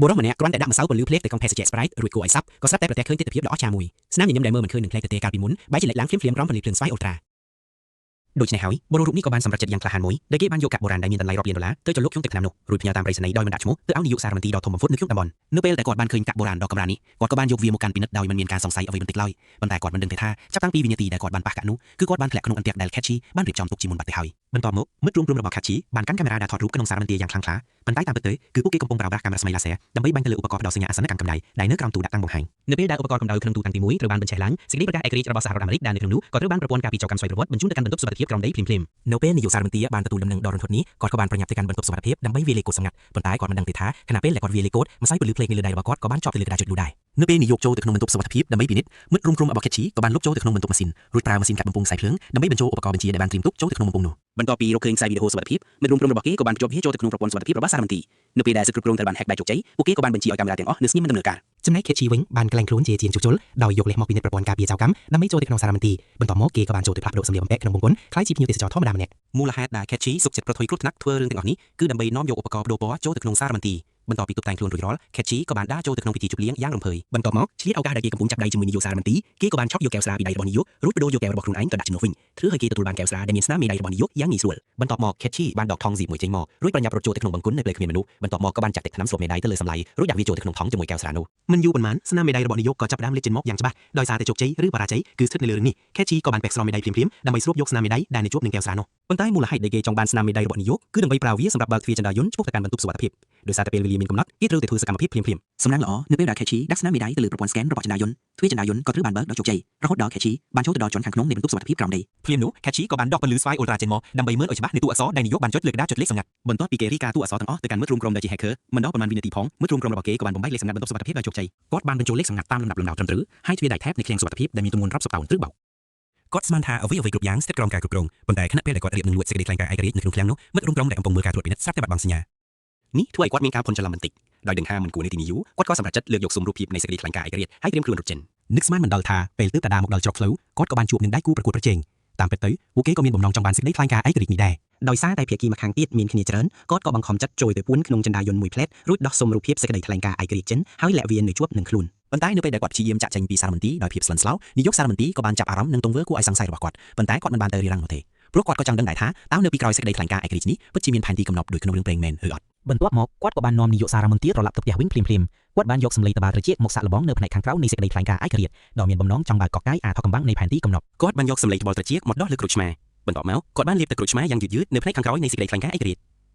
បុរសម្នាក់គ្រាន់តែដាក់ម្សៅពន្លឺភ្លេកទៅក្នុងភេសជ្ជៈ Sprite រួចគួរឲ្យសັບក៏ស្រាប់តែប្រទះឃើញទិដ្ឋភាពដ៏អស្ចារ្យមួយស្នាមញញឹមដែលមើលមិនឃើញនឹងភ្នែកទទេកាលពីមុនបែរជាលេចឡើងភ្លាមៗក្រោមពន្លឺភ្លើងស្វាយ Ultra ដូច្នេះហើយបុរសរូបនេះក៏បានសម្រេចចិត្តយ៉ាងក្លាហានមួយដែលគេបានយកកាក់បុរាណដែលមានតម្លៃរាប់លានដុល្លារទៅចុះលុកក្នុងទឹកថ្នាំនោះរួចផ្ញើតាមប្រៃសណីយ៍ដោយមិនដាក់ឈ្មោះទៅឲ្យនាយកសារមន្ទីរដ៏ធំបំផុតនៅក្នុងតំបន់នៅពេលដែលគាត់បានឃើញកាក់បុរាណដ៏កម្រាស់នេះគាត់ក៏បានយកវាមកកាន់ពិនិត្យដោយមិនមានការសង្ស័យអ្វីបន្តិចឡើយប៉ុន្តែគាត់មិនដឹងទេថាចាប់តាំងពីវិនាទីដែលគាត់បានប៉ះកាក់នោះគឺគាត់បានធ្លាក់ក្នុងអន្ទាក់ដែល Catchy បានរៀបចំទុកជាមុនបាត់ទៅហើយបន្ទាប់មកមិត្តរួមក្រុមរបស់ Catchy បានកាន់កាមេរ៉ាដែលថតរូបក្នុងសារមន្ទីរយ៉ាងខ្លាំងក្លាប៉ុន្តែតាមពិតទៅគឺពួកគេកំពុងប្រើប្រាស់កាមេរ៉ាស្មៃឡាស៊ែរដើម្បីបាញ់ទៅលើឧបករណ៍ផ្ដោតសញ្ញាអាសនកម្មកម្ដៅដែលនៅក្រោមទូដាក់តាំងបង្ហាញនៅពេលដែលឧបករណ៍កម្ដៅក្នុងទូតាំងទី1ត្រូវបានបញ្ឆេះឡើងសេចក្តីប្រកាសឯករាជ្យរបស់សហរដ្ឋអាមេរិកដែលនៅក្នុងនោះក៏ត្រូវបានប្រព័ន្ធការពារចោរកម្មស្វ័យប្រវត្តិបញ្ជូនទៅកាន់បន្ទប់សុវត្ថិភាពក្រោមដីភ្លាមៗនៅពេលនាយកសារមន្ទីរបានទទួលដំណឹងដ៏រន្ធត់នេះគាត់ក៏បានប្រញាប់ទៅកាន់បន្ទប់សុវត្ថិភាពដើម្បីវាយលេខកូដសម្ងាត់ប៉ុន្តែគាត់មិនដឹងទេថាខណៈពេលដែលគាត់វាយលេខកូដម្សៅពន្លឺភ្លេងនៅលើដៃរបស់គាត់ក៏បានជាប់ទៅលើក្តារចុចលូដែរនៅពេលនាយកចូលទៅក្នុងបន្ទប់សុវត្ថិភាពដើម្បីពិនិត្យមិត្តរួមក្រុមរបស់ Catchy ក៏បានលុបចូលទៅក្នុងបន្ទប់ម៉ាស៊ីនរួចប្រើម៉ាស៊ីនកាត់បំពង់ខ្សែភ្លើងដើម្បីបញ្ចូលឧបករណ៍បញ្ជាដែលបានត្រៀមទុកចូលទៅក្នុងបំពង់នោះបន្ទាប់ពីរកឃើញខ្សែវីដេអូសុវត្ថិភាពមិត្តរួមក្រុមរបស់គេក៏បានបញ្ចូលវាចូលទៅក្នុងប្រព័ន្ធសុវត្ថិភាពរបស់សារមន្ទីរនៅពេលដែលសិទ្ធិគ្រប់គ្រងត្រូវបាន hack ដោយជោគជ័យពួកគេក៏បានបញ្ជាឲ្យកាមេរ៉ាទាំងអស់នៅស្ងៀមមិនដំណើរការចំណែក Catchy វិញបានក្លែងខ្លួនជាជាងជួសជុលដោយយកលេសមកពិនិត្យប្រព័ន្ធការពារចោរកម្មដើម្បីចូលទៅក្នុងសារមន្ទីរបន្ទាប់មកគេក៏បានចូលទៅផ្លាស់ប្ដូរសម្លៀកបំពាក់ក្នុងបង្គន់คล้ายជាភ្ញៀវទេសចរធម្មតាម្នាក់មូលហេតុដែល Catchy សុខចិត្តប្រថុយគ្រោះថ្នាក់ធ្វើរឿងទាំងអស់នេះគឺដើម្បីនាំយកឧបករណ៍បដូរពណ៌ចូលទៅក្នុងសារមន្ទីរបន្ទាប់ពីតុបតែងខ្លួនរួចរាល់ Catchy ក៏បានដើរចូលទៅក្នុងពិធីជប់លៀងយ៉ាងរំភើយបន្ទាប់មកឆ្លៀតឱកាសដែលគេកំពុងចាប់ដៃជាមួយនាយកសារមន្ទីរគេក៏បានឆក់យកកែវស្រាពីដៃរបស់នាយករួចបដូរយកកែវរបស់ខ្លួនឯងទៅដាក់ជំនួសវិញធ្វើឲ្យគេទទួលបានកែវស្រាដែលមានស្នាមមេដៃរបស់នាយកយ៉ាងងាយស្រួលបន្ទាប់មក Catchy បានដកថង់ស៊ីមួយចេញមករួចប្រញាប់រត់ចូលទៅក្នុងបង្គន់នៅពេលគ្មានមនុស្សបន្ទាប់មកក៏បានចាក់ទឹកថ្នាំស្រូបមេដៃទៅលើសម្លៃរួចដាក់វាចូលទៅក្នុងថង់ជាមួយកែវស្រានោះមិនយូរប៉ុន្មានស្នាមមេដៃរបស់នាយកក៏ចាប់ផ្ដើមលេចចេញមកយ៉ាងច្បាស់ដោយសារតែជោគជ័យឬបរាជ័យគឺស្ថិតនៅលើរឿងនេះ Catchy ក៏បានពាក់ស្រោមមេដៃភ្លាមៗដើម្បីស្រូបយកស្នាមមេដៃដែលនៅជាប់នឹងកែវស្រានោះប៉ុន្តែមូលហេតុដែលគេចង់បានស្នាមមេដៃរបស់នាយកគឺដើម្បីប្រើវាសម្រាប់បើកទ្វារចន្ទាយន្តឆ្ពោះទៅកាន់បន្ទប់សុវត្ថិភាពដោយសារតែពេលវេលាមានកំណត់គេត្រូវតែធ្វើសកម្មភាពភ្លាមៗសំណាងល្អនៅពេលដែល Catchy ដាក់ស្នាមមេដៃទៅលើប្រព័ន្ធ scan របស់ចន្ទាយន្តទ្វារចន្ទាយន្តក៏ត្រូវបានបើកដោយជោគជ័យរហូតដល់ Catchy បានចូលទៅដល់ជាន់ខាងក្នុងនៃបន្ទប់សុវត្ថិភាពក្រោមដីភ្លាមនោះ Catchy ក៏បានដកពន្លឺស្វាយ Ultra ចេញមកដើម្បីមើលឲ្យច្បាស់នៅតួអក្សរដែលនាយកបានចុចលើក្តារចុចលេខសម្ងាត់បន្ទាប់ពីគេរាយការណ៍តួអក្សរទាំងអស់ទៅកាន់មិត្តរួមក្រុមដែលជា hacker មិនដល់ប្រមាណវិនាទីផងមិត្តរួមក្រុមរបស់គេក៏បានបំបែកលេខសម្ងាត់បន្ទប់សុវត្ថិភាពដោយជោគជ័យគាត់បានបញ្ចូលលេខសម្ងាត់តាមលំដាប់លំដោយត្រឹមត្រូវហើយទ្វារដៃថេបនៃឃ្លាំងសុវត្ថិភាពដែលមានទម្ងន់រាប់សិបតោនត្រូវបោកគាត់ស្មានថាអ្វីគ្រប់យ៉ាងស្ថិតក្រោមការគ្រប់គ្រងប៉ុន្តែខណៈពេលដែលគាត់រៀបនឹងលួចសេចក្តីថ្លែងការណ៍ឯករាជ្យនៅក្នុងឃ្លាំងនោះមិត្តរួមក្រុមដែលកំពុងមើលការត្រួតពិនិត្យស្រាប់តែបាត់បង់សញ្ញានេះធ្វើឲ្យគាត់មានការភ័ន្តច្រឡំបន្តិចដោយដឹងថាមិនគួរនៅទីនេះយូរគាត់ក៏សម្រេចចិត្តលើកយកស៊ុំរូបភាពនៃសេចក្តីថ្លែងការណ៍ឯករាជ្យហើយត្រៀមខ្លួនរត់ចេញនឹកស្មានមិនដល់ថាពេលទើបតាដាមកដល់ច្រកផ្លូវគាត់ក៏បានជួបនឹងដៃគូប្រកួតប្រជែងតាមពិតទៅពួកគេក៏មានបំណងចង់បានសេចក្តីថ្លែងការណ៍ឯករាជ្យនេះដែរដោយសារតែភាគីម្ខាងទៀតមានគ្នាច្រើនគាត់ក៏បង្ខំចិត្តចូលទៅពួនក្នុងចន្ទាយន្តមួយផ្លែតរួចដោះស៊ុំរូបភាពសេចក្តីថ្លែងការណ៍ឯករាជ្យចិនហើយលាក់វានៅជាប់នឹងខ្លួនប៉ុន្តែនៅពេលដែលគាត់ព្យាយាមចាក់ចេញពីសារមន្ទីរដោយភាពស្លន់ស្លោនាយកសារមន្ទីរក៏បានចាប់អារម្មណ៍នឹងទង្វើគួរឲ្យសង្ស័យរបស់គាត់ប៉ុន្តែគាត់មិនបានទៅរារាំងនោះទេព្រោះគាត់ក៏ចង់ដឹងដែរថាតើនៅពីក្រោយសេចក្តីថ្លែងការណ៍ឯករាជ្យនេះពិតជាមានផែនទីកំណត់ដោយក្នុងរឿងព្រេងមែនឬអត់បន្ទាប់មកគាត់ក៏បាននាំនាយកសារមន្ទីរត្រឡប់ទៅផ្ទះវិញភ្លាមៗគាត់បានយកសម្លេងតបាត្រជាក់មកសាក់លបងនៅផ្នែកខាងក្រៅនៃសេចក្តីថ្លែងការណ៍ឯករាជ្យដ៏មានបំណងចង់បើកកកាយអាថោកំបាំងនៃផែនទីកំណត់គាត់បានយកសម្លេងត្បល់ត្រជាក់មកដោះលើក្រូចឆ្មាបន្ទាប់មកគាត់បានលាបទឹកក្រូចឆ្មាយ៉ាងយឺតៗនៅផ្នែកខាងក្រោយនៃសេចក្តីថ្លែងការណ៍ឯករាជ្យ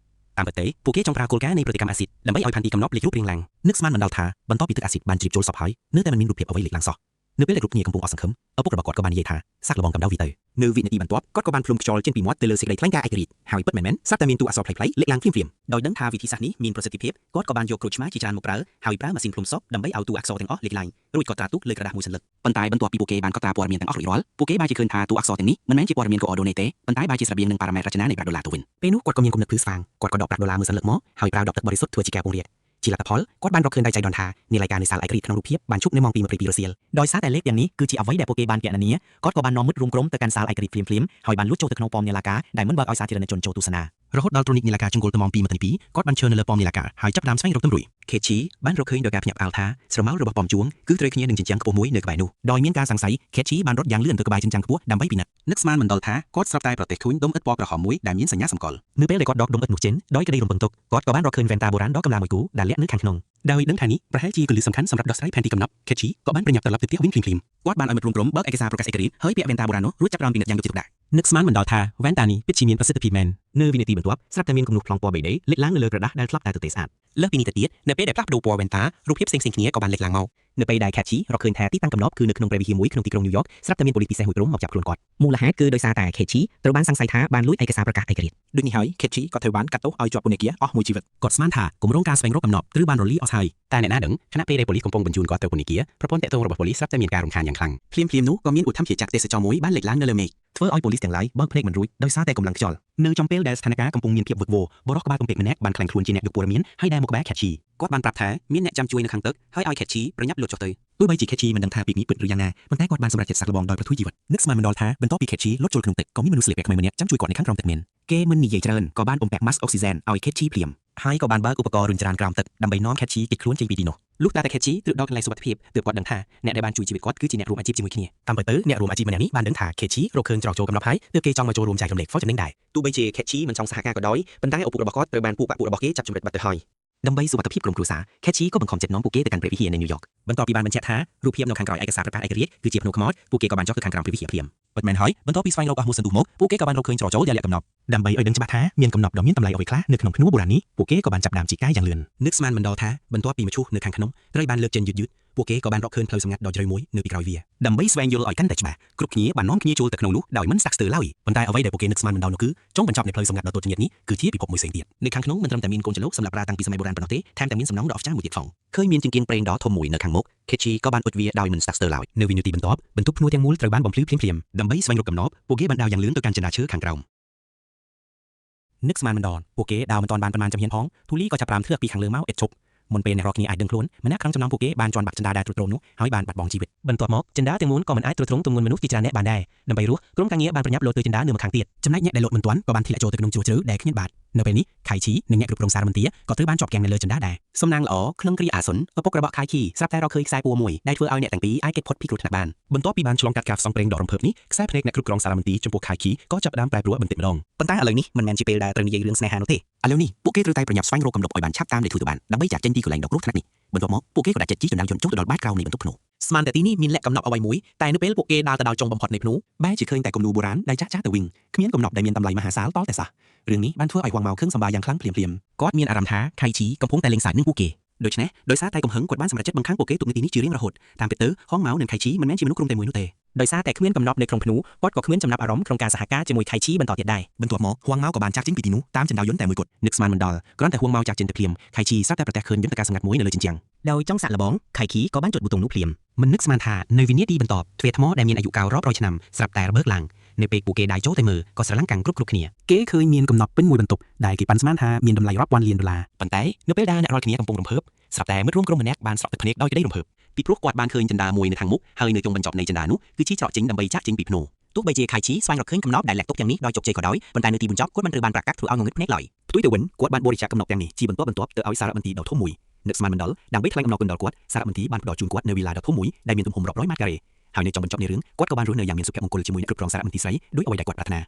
តាមពិតទៅពួកគេចង់ប្រើគោលការណ៍នៃប្រតិកម្មអាស៊ីតដើម្បីឲ្យផែនទីកំណត់លេចរូបរាងឡើងនឹកស្មានមិនដល់ថាបន្ទាប់ពីទឹកអាស៊ីតបានជ្រាបចូលសពហើយនៅតែមិនមានរូបភាពអ្វីលេចឡើងសោះនៅពេលដែលគ្រប់គ្នាកំពុងអស់សង្ឃឹមឪពុករបស់គាត់ក៏បាននិយាយថាសាក់លបងកំដៅវាទៅនៅវិនាទីបន្ទាប់គាត់ក៏បានភ្លុំខ្យល់ចេញពីមាត់ទៅលើសេចក្តីថ្លែងការណ៍ឯករាជ្យហើយពិតមែនស្រាប់តែមានតួអក្សរប្លែកៗលេចឡើងភ្លាមៗដោយដឹងថាវិធីសាស្ត្រនេះមានប្រសិទ្ធភាពគាត់ក៏បានយកក្រូចឆ្មាជាច្រើនមកប្រើហើយប្រើម៉ាស៊ីនភ្លុំសក់ដើម្បីឲ្យតួអក្សរទាំងអស់លេចឡើងរួចក៏ត្រាទុកលើក្រដាសមួយសន្លឹកប៉ុន្តែបន្ទាប់ពីពួកគេបានកត់ត្រាព័ត៌មានទាំងអស់រួចរាល់ពួកគេបានជាឃើញថាតួអក្សរទាំងនេះមិនមែនជាព័ត៌មាន coordinate ទេប៉ុន្តែបែរជាស្រដៀងនឹងប៉ារ៉ាម៉េត្ររចនានៃប្រាក់ដុល្លារទៅវិញពេលនោះគាត់ក៏មានគំនិតភ្លឺស្វាងគាត់ក៏ដកប្រាក់ដុល្លារមួយសន្លឹកមកហើយប្រើដបទឹកបរិសុទ្ធធ្វើជាកែវពងរាកជាលទ្ធផលគាត់បានរកឃើញដោយចៃដន្យថានាឡិកានៃសាលឯករាជ្យក្នុងរូបភាពបានជប់នៅម៉ោង 2:22 រសៀលដោយសារតែលេខទាំងនេះគឺជាអ្វីដែលពួកគេបានគណនាគាត់ក៏បាននាំមិត្តរួមក្រុមទៅកាន់សាលឯករាជ្យភ្លាមៗហើយបានលួចចូលទៅក្នុងប៉មនាឡិកាដែលមិនបើកឲ្យសាធារណជនចូលទស្សនារហូតដល់ត្រូនិកនាឡិកាចង្កុលទៅម៉ោង 2:22 គាត់បានឈរនៅលើប៉មនាឡិកាហើយចាប់ផ្ដើមស្វែងរកទម្រួយ Catchy បានរកឃើញដោយការភ្ញាក់ផ្អើលថាស្រមោលរបស់ប៉មជួងគឺត្រូវគ្នានឹងជញ្ជាំងខ្ពស់មួយនៅក្បែរនោះដោយមានការសង្ស័យ Catchy បានរត់យ៉ាងលឿនទៅក្បែរជញ្ជាំងខ្ពស់ដើម្បីពិនិត្យនឹកស្មានមិនដល់ថាគាត់ស្រាប់តែប្រទះឃើញដុំឥដ្ឋពណ៌ក្រហមមួយដែលមានសញ្ញាសម្គាល់នៅពេលដែលគាត់ដកដុំឥដ្ឋនោះចេញដោយក្តីរំពឹងទុកគាត់ក៏បានរកឃើញវ៉ែនតាបុរាណដ៏កម្លាមួយគូដែលលាក់នៅខាងក្នុងដោយដឹងថានេះប្រហែលជាគន្លឹះសំខាន់សម្រាប់ដោះស្រាយផែនទីកំណត់ Catchy ក៏បានប្រញាប់ត្រឡប់ទៅផ្ទះវិញភ្លាមៗគាត់បានឲ្យមិត្តរួមក្រុមបើកឯកសារប្រកាសឯករាជ្យហើយពាក់វ៉ែនតាបុរាណនោះរួចចាប់ផ្ដើមពិនិត្យយ៉ាងយកចិត្តទុកដាក់នឹកស្មានមិនដល់ថាវ៉ែនតានេះពិតជាមានប្រសិទ្ធភាពមែននៅវិនាទីបន្ទាប់ស្រាប់តែមានគំនូសប្លង់ពណ៌បេដេលេចឡើងនៅលើក្រដាសដែលធ្លាប់តែទទេស្អាតលើសពីនេះទៅទៀតនៅពេលដែលផ្លាស់ប្ដូរពណ៌វ៉ែនតារូបភាពផ្សេងៗគ្នាក៏បានលេចឡើងមកនៅពេលដែល Catchy រកឃើញថាទីតាំងកំណត់គឺនៅក្នុងព្រះវិហារមួយក្នុងទីក្រុងញូវយ៉កស្រាប់តែមានប៉ូលីសពិសេសមួយក្រុមមកចាប់ខ្លួនគាត់មូលហេតុគឺដោយសារតែ Catchy ត្រូវបានសង្ស័យថាបានលួចឯកសារប្រកាសឯករាជ្យដូចនេះហើយ Catchy ក៏ត្រូវបានកាត់ទោសឲ្យជាប់ពន្ធនាគារអស់មួយជីវិតគាត់ស្មានថាគម្រោងការស្វែងរកកំណត់ត្រូវបានរលាយអស់ហើយតែអ្នកណាដឹងខណៈពេលដែលប៉ូលីសកំពុងបញ្ជូនគាត់ទៅពន្ធនាគារប្រព័ន្ធតាក់ទងរបស់ប៉ូលីសស្រាប់តែមានការរំខានយ៉ាងខ្លាំងភ្លាមៗនោះក៏មានឧទ្ធម្ភាគចក្រទេសចរមួយបានលេចឡើងនៅលើមេឃធ្វើឲ្យប៉ូលីសទាំងឡាយបើកភ្នែកមិនរួចដោយសារតែកម្លាំងខ្យល់នៅចំពេលដែលស្ថានភាពកំពុងមានភាពវឹកវរបរិសុទ្ធក្បាលកំពេកម្នាក់បានខ្លាញ់ខ្លួនជាអ្នកយកព័ត៌មានហើយដែលមកក្បែរ Catchy គាត់បានប្រាប់ថាមានអ្នកចាំជួយនៅខាងទឹកហើយឲ្យ Catchy ប្រញាប់លោតចុះទៅទោះបីជា Catchy មិនដឹងថាពីនេះពិតឬយ៉ាងណាប៉ុន្តែគាត់បានសម្រេចចិត្តសាកល្បងដោយប្រទូជីវិតនឹកស្មានមិនដល់ថាបន្ទាប់ពី Catchy លោតចូលក្នុងទឹកក៏មានមនុស្សស្លៀកពាក់ខ្មៅម្នាក់ចាំជួយគាត់នៅខាងក្រោមទឹកមានគេមិននិយាយច្រើនក៏បានបំពាក់ mask oxygen ឲ្យ Catchy ភ្លាម ហើយក៏បានបើកឧបករណ៍រុញច្រានក្រោមទឹកដើម្បីនាំខេតឈីគេចខ្លួនចេញពីទីនោះលុះតែខេតឈីត្រឡប់ដល់កន្លែងសុវត្ថិភាពទើបគាត់ដឹងថាអ្នកដែលបានជួយជីវិតគាត់គឺជាអ្នករួមអាជីពជាមួយគ្នាតាមពិតទៅអ្នករួមអាជីពម្នាក់នេះបានដឹងថាខេតឈីរកឃើញច្រកចូលកំណត់ហើយទើបគេចង់មកចូលរួមចែករំលែក Fortune ដែរទោះបីជាខេតឈីមិនចង់សហការក៏ដោយប៉ុន្តែឪពុករបស់គាត់ត្រូវបានពួកបាក់ពួករបស់គេចាប់ជំរិតបាត់ទៅហើយដើម្បីសុវត្ថិភាពក្រុមគ្រួសារខេតឈីក៏បង្ខំចិត្តនាំពួកគេទៅកាន់ព្រះវិហារនៅញូវយ៉កបន្ទាប់ពីបានបញ្ជាក់ថារូបភាពនៅខាងក្រោយឯកសារប្រកាសឯករាជ្យគឺជាភ្នូខ្មោចពួកគេក៏បានចុះទៅខាងក្រោមព្រះវិហារភ្លាមពិតមែនហើយបន្ទាប់ពីស្វែងរកអស់មួយសន្ទុះមកពួកគេក៏បានរកឃើញច្រកចូលដែលលាក់កំណត់ដើម្បីឲ្យដឹងច្បាស់ថាមានកំណត់ដ៏មានតម្លៃអ្វីខ្លះនៅក្នុងភ្នូបុរាណនេះពួកគេក៏បានចាប់ផ្ដើមជីកកាយយ៉ាងលឿននឹកស្មានមិនដល់ថាបន្ទាប់ពីមឈូសនៅខាងក្នុងត្រូវបានលើកចេញយឺតពួកគេក៏បានរកឃើញផ្លូវសម្ងាត់ដ៏ជ្រៅមួយនៅពីក្រោយវាដើម្បីស្វែងយល់ឲ្យកាន់តែច្បាស់គ្រប់គ្នាបាននាំគ្នាចូលទៅក្នុងនោះដោយមិនស្ទាក់ស្ទើរឡើយប៉ុន្តែអ្វីដែលពួកគេនឹកស្មានមិនដល់នោះគឺចុងបញ្ចប់នៃផ្លូវសម្ងាត់ដ៏ទន់ជ្រាបនេះគឺជាពិភពមួយផ្សេងទៀតនៅខាងក្នុងមិនត្រឹមតែមានកូនចលក់សម្រាប់ប្រើតាំងពីសម័យបុរាណប៉ុណ្ណោះទេថែមទាំងមានសំណង់ដ៏អស្ចារ្យមួយទៀតផងឃើញមានជាងគៀងប្រេងដ៏ធំមួយនៅខាងមុខខេតឈីក៏បានអុជវាដោយមិនស្ទាក់ស្ទើរឡើយនៅវិនាទីបន្ទាប់បន្ទប់ភ្នួទាំងមូលត្រូវបានបំភ្លឺភ្លាមៗដើម្បីស្វែងរកកំណត់ពួកគេបានដើរយ៉ាងលឿនទៅកាន់ចិន្តាឈើខាងក្រោមនឹកស្មានមិនដល់ពួកគេដើរមិនទាន់បានប៉ុន្មានចំហៀនផងធូលីក៏ចាប់ផ្ដើមធ្លាក់ពីខាងលើមកឥតឈប់មុនពេលអ្នករកគ្នាអាចដឹងខ្លួនម្នាក់ក្នុងចំណោមពួកគេបានជន់បាក់ចិន្តាដែលទ្រុឌទ្រោមនោះហើយបានបាត់បង់ជីវិតបន្ទាប់មកចិន្តាទាំងមូលក៏មិនអាចទ្រុឌទ្រោមទម្ងន់មនុស្សជាច្រើនអ្នកបានដែរដើម្បីរស់ក្រុមការងារបានប្រញាប់លោតទៅចិន្តានៅម្ខាងទៀតចំណែកអ្នកដែលលោតមិនទាន់ក៏បានធ្លាក់ចូលទៅក្នុងជ្រោះជ្រៅដែលគ្មានបាតនៅពេលនេះខៃឈីនិងអ្នកគ្រប់គ្រងសារមន្ទីរក៏ត្រូវបានជាប់គាំងនៅលើចិន្តាដែរសំណាងល្អក្នុងគ្រាអាសន្នឪពុករបស់ខៃឈីស្រាប់តែរកឃើញខ្សែពួរមួយដែលធ្វើឲ្យអ្នកទាំងពីរអាចគេចផុតពីគ្រោះថ្នាក់បានបន្ទាប់ពីបានឆ្លងកាត់ការផ្សងព្រេងដ៏រំភើបនេះខ្សែភ្នែកអ្នកគ្រប់គ្រងសារមន្ទីរចំពោះខៃឈីក៏ចាប់ផ្ដើមប្រែប្រួលបន្តិចម្ដងប៉ុន្តែឥឡូវនេះមិនមែនជាពេលដែលត្រូវនិយាយរឿងស្នេហានោះទេឥឡូវនេះពួកគេត្រូវតែប្រញាប់ស្វែងរកកំណប់ឲ្យបានឆាប់តាមដែលធ្វើទៅបានដើម្បីចាក់ចេញពីកន្លែងដ៏គ្រោះថ្នាក់នេះបន្ទាប់មកពួកគេក៏ដាក់ចិត្តជិះចណ្ដៅយន្តចុះទៅដល់បាតក្រោមនៃបន្ទប់ភ្នូស្មានតែទីនេះមានលក្ខកំណប់អ្វីមួយតែនៅពេលពួកគេដើរទៅដល់ចុងបំផុតនៃភ្នូបែរជាឃើញតែគំនូរបុរាណដែលចាស់ៗទៅវិញគ្មានកំណប់ដែលមានតម្លៃមហាសាលតតែសោះរឿងនេះបានធ្វើឲ្យហួងម៉ៅខឹងសម្បាយ៉ាងខ្លាំងភ្លាមៗគាត់មានអារម្មណ៍ថាខៃឈីកំពុងតែលេងសើចនឹងពួកគេដូច្នេះដោយសារតែកំហឹងគាត់បានសម្រេចចិត្តបង្ខាំងពួកគេទុកនៅទីនេះជារៀងរហូតតាមពិតទៅហួងម៉ៅនិងខៃឈីមិនមែនជាមនុស្សក្រុមតែមួយនោះទេដោយសារតែគ្មានកំណប់នៅក្នុងភ្នូគាត់ក៏គ្មានចំណាប់អារម្មណ៍ក្នុងការសហការជាមួយខៃឈីបន្តទៀតដែរបន្ទាប់មកហួងម៉ៅក៏បានចាក់ចេញពីទីនោះតាមចិន្តាយន្តតែមួយគត់នឹកស្មានមិនដល់គ្រាន់តែហួងម៉ៅចាក់ចេញទៅភ្លាមខៃឈីស្រាប់តែប្រទះឃើញយន្តការសម្ងាត់មួយនៅលើជញ្ជាំងដោយចង់សាក់លបងខៃឈីក៏បានចុចប៊ូតុងនោះភ្លាមមិននឹកស្មានថានៅវិនាទីបន្ទាប់ទ្វារថ្មដែលមានអាយុកាលរាប់រយឆ្នាំស្រាប់តែរបឺតឡើងនៅពេលពួកគេដៃចូលទៅមើលក៏ស្រឡាំងកាំងគ្រប់គ្នាគេឃើញមានកំណត់ពេញមួយបន្ទប់ដែលគេប៉ាន់ស្មានថាមានតម្លៃរាប់ពាន់លានដុល្លារប៉ុន្តែនៅពេលដែលអ្នករាល់គ្នាកំពុងរំភើបស្រាប់តែមិត្តរួមក្រុមម្នាក់បានស្រក់ទឹកភ្នែកដោយក្តីរំភើបពីព្រោះគាត់បានឃើញចិន្តាមួយនៅខាងមុខហើយនៅចុងបញ្ចប់នៃចិន្តានោះគឺជាច្រកចេញដើម្បីចាក់ចេញពីភ្នូទោះបីជាខៃឈីស្វែងរកឃើញកំណប់ដែលលាក់ទុកយ៉ាងនេះដោយជោគជ័យក៏ដោយប៉ុន្តែនៅទីបញ្ចប់គាត់មិនត្រូវបានប្រកាសធ្វើឲ្យងងឹតភ្នែកឡើយផ្ទុយទៅវិញគាត់បានបរិច្ចាគកំណប់ទាំងនេះជាបន្តបន្ទាប់ទៅឲ្យសារមន្ទីរដ៏ធំមួយនឹកស្មានមិនដល់ដើម្បីថ្លែងអំណរគុណដល់គាត់សារមន្ទីរបានផ្ដល់ជូនគាត់នៅវិឡាដ៏ធំមួយដែលមានទំហំរាប់រយម៉ែត្រការ៉េហើយនៅចុងបញ្ចប់នៃរឿងគាត់ក៏បានរស់នៅយ៉ាងមានសុភមង្គលជាមួយអ្នកគ្រប់គ្រងសារមន្ទីរស្រីដោយអ្វីដែលគាត់ប្រាថ្នា